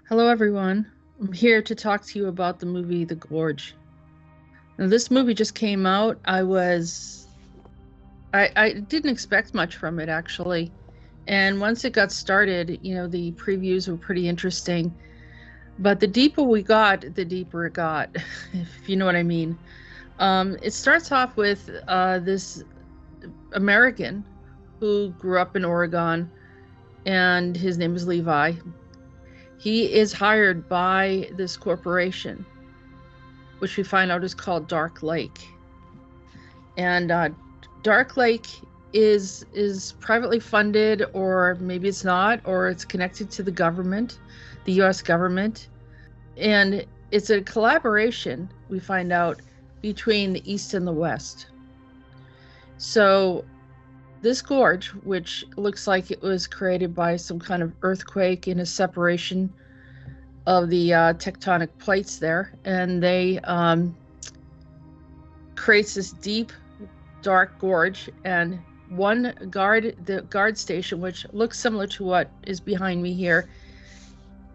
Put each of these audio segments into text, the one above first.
Hello, everyone. I'm here to talk to you about the movie The Gorge. Now, this movie just came out. I didn't expect much from it, actually. And once it got started, the previews were pretty interesting. But the deeper we got, the deeper it got, if you know what I mean. It starts off with this American who grew up in Oregon, and his name is Levi. He is hired by this corporation, which we find out is called Dark Lake. And Dark Lake is privately funded, or maybe it's not, or it's connected to the government, the U.S. government. And it's a collaboration, we find out, between the East and the West. So this gorge, which looks like it was created by some kind of earthquake in a separation of the tectonic plates there, and they creates this deep, dark gorge. And the guard station, which looks similar to what is behind me here,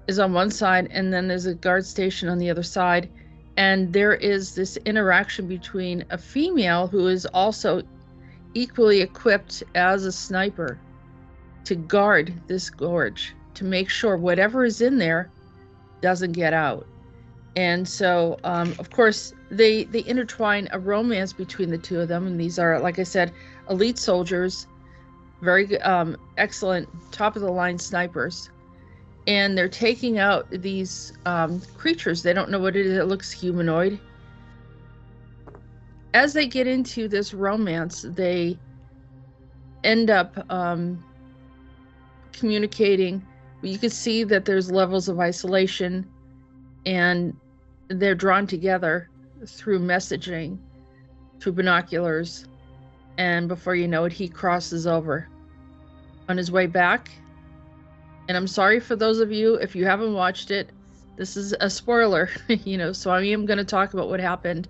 is on one side, and then there's a guard station on the other side. And there is this interaction between a female who is also equally equipped as a sniper to guard this gorge, to make sure whatever is in there doesn't get out. And so, of course, they intertwine a romance between the two of them. And these are, like I said, elite soldiers, very excellent, top-of-the-line snipers. And they're taking out these creatures. They don't know what it is. It looks humanoid. As they get into this romance, they end up communicating. You can see that there's levels of isolation, and they're drawn together through messaging, through binoculars. And before you know it, he crosses over on his way back. And I'm sorry for those of you, if you haven't watched it, this is a spoiler, so I am going to talk about what happened.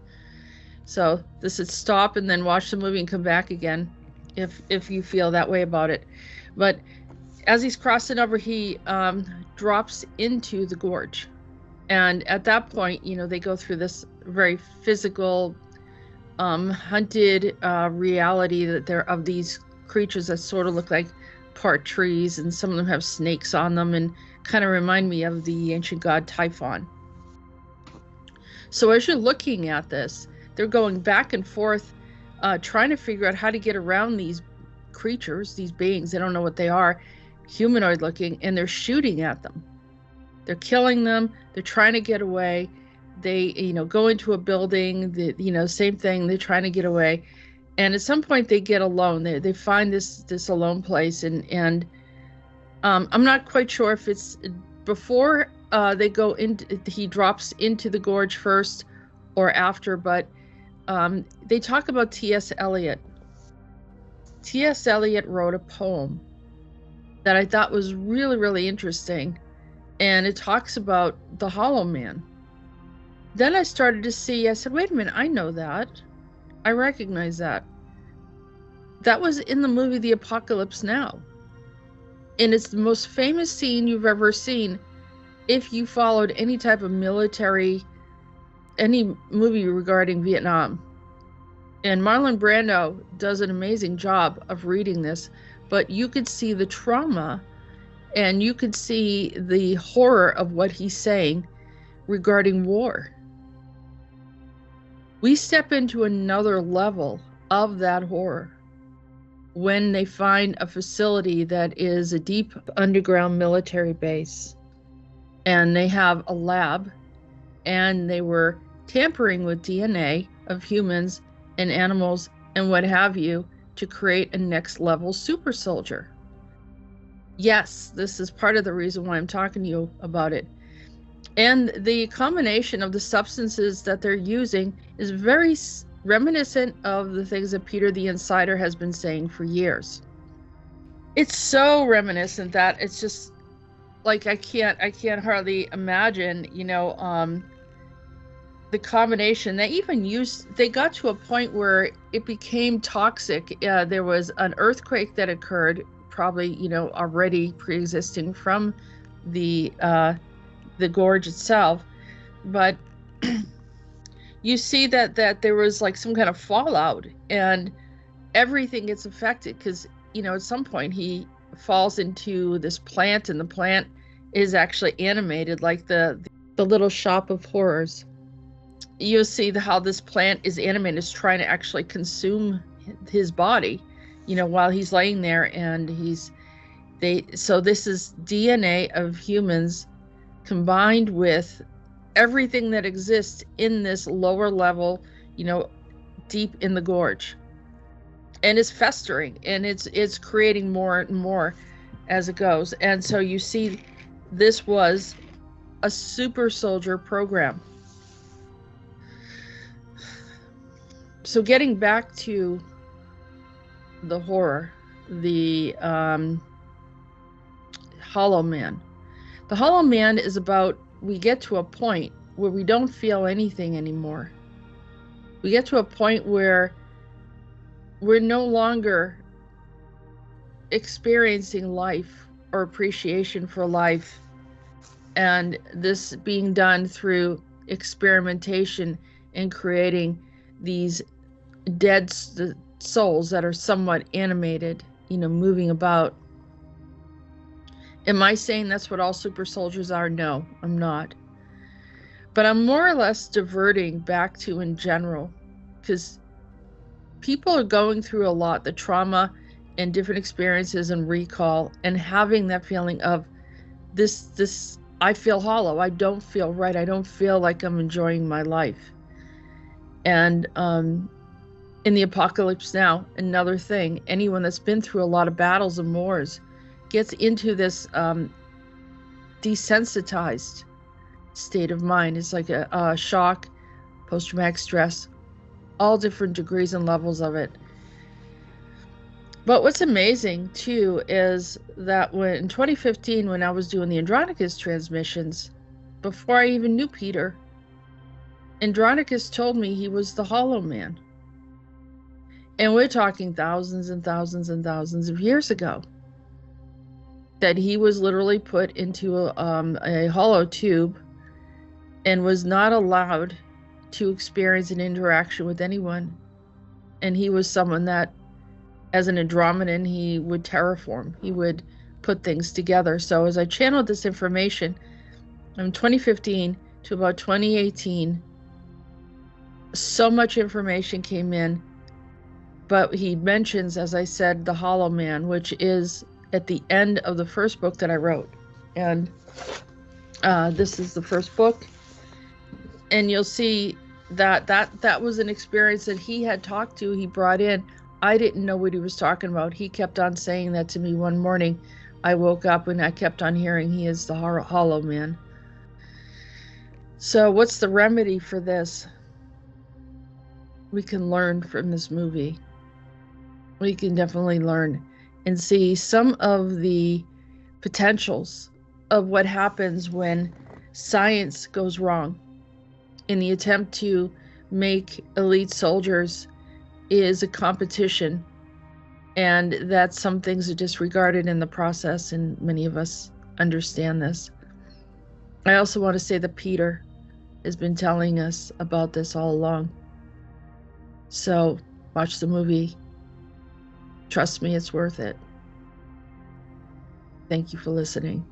So this is stop and then watch the movie and come back again if you feel that way about it. But as he's crossing over, he drops into the gorge. And at that point, they go through this very physical, hunted reality that they're of these creatures that sort of look like part trees, and some of them have snakes on them and kind of remind me of the ancient god Typhon. So as you're looking at this, they're going back and forth, trying to figure out how to get around these creatures, these beings. They don't know what they are, humanoid looking, and they're shooting at them. They're killing them. They're trying to get away. They, go into a building, same thing. They're trying to get away. And at some point they get alone. They find this alone place. And I'm not quite sure if it's before they go into, he drops into the gorge first or after, but they talk about T.S. Eliot. T.S. Eliot wrote a poem that I thought was really, really interesting. And it talks about the Hollow Man. Then I started to see, I said, wait a minute, I know that. I recognize that. That was in the movie The Apocalypse Now. And it's the most famous scene you've ever seen if you followed any type of military, any movie regarding Vietnam. And Marlon Brando does an amazing job of reading this, but you could see the trauma and you could see the horror of what he's saying regarding war. We step into another level of that horror when they find a facility that is a deep underground military base, and they have a lab, and they were tampering with DNA of humans and animals and what have you to create a next level super soldier. Yes, this is part of the reason why I'm talking to you about it. And the combination of the substances that they're using is very reminiscent of the things that Peter the Insider has been saying for years. It's so reminiscent that it's just like I can't hardly imagine, the combination. They got to a point where it became toxic. There was an earthquake that occurred, probably, already pre-existing from the the gorge itself, but you see that there was like some kind of fallout, and everything gets affected because, you know, at some point he falls into this plant, and the plant is actually animated like the little shop of horrors. You'll see how this plant is animated, is trying to actually consume his body, you know, while he's laying there, and so this is DNA of humans combined with everything that exists in this lower level, you know, deep in the gorge, and it's festering, and it's creating more and more as it goes. And so you see, this was a super soldier program. So getting back to the horror, the Hollow Man. The Hollow Man is about, we get to a point where we don't feel anything anymore. We get to a point where we're no longer experiencing life or appreciation for life. And this being done through experimentation and creating these dead souls that are somewhat animated, you know, moving about. Am I saying that's what all super soldiers are? No, I'm not. But I'm more or less diverting back to in general, because people are going through a lot, the trauma and different experiences and recall, and having that feeling of this, I feel hollow, I don't feel right, I don't feel like I'm enjoying my life. And in the apocalypse now, another thing, anyone that's been through a lot of battles and wars gets into this desensitized state of mind. It's like a shock, post-traumatic stress, all different degrees and levels of it. But what's amazing too is that in 2015, when I was doing the Andronetalks transmissions, before I even knew Peter, Andronetalks told me he was the Hollow Man. And we're talking thousands and thousands and thousands of years ago, that he was literally put into a hollow tube and was not allowed to experience an interaction with anyone. And he was someone that, as an Andromedan, he would terraform. He would put things together. So as I channeled this information from 2015 to about 2018, so much information came in. But he mentions, as I said, the Hollow Man, which is at the end of the first book that I wrote. And this is the first book. And you'll see that was an experience that he had talked to, he brought in. I didn't know what he was talking about. He kept on saying that to me one morning. I woke up and I kept on hearing he is the Hollow Man. So what's the remedy for this? We can learn from this movie. We can definitely learn and see some of the potentials of what happens when science goes wrong in the attempt to make elite soldiers is a competition, and that some things are disregarded in the process, and many of us understand this. I also want to say that Peter has been telling us about this all along. So watch the movie. Trust me, it's worth it. Thank you for listening.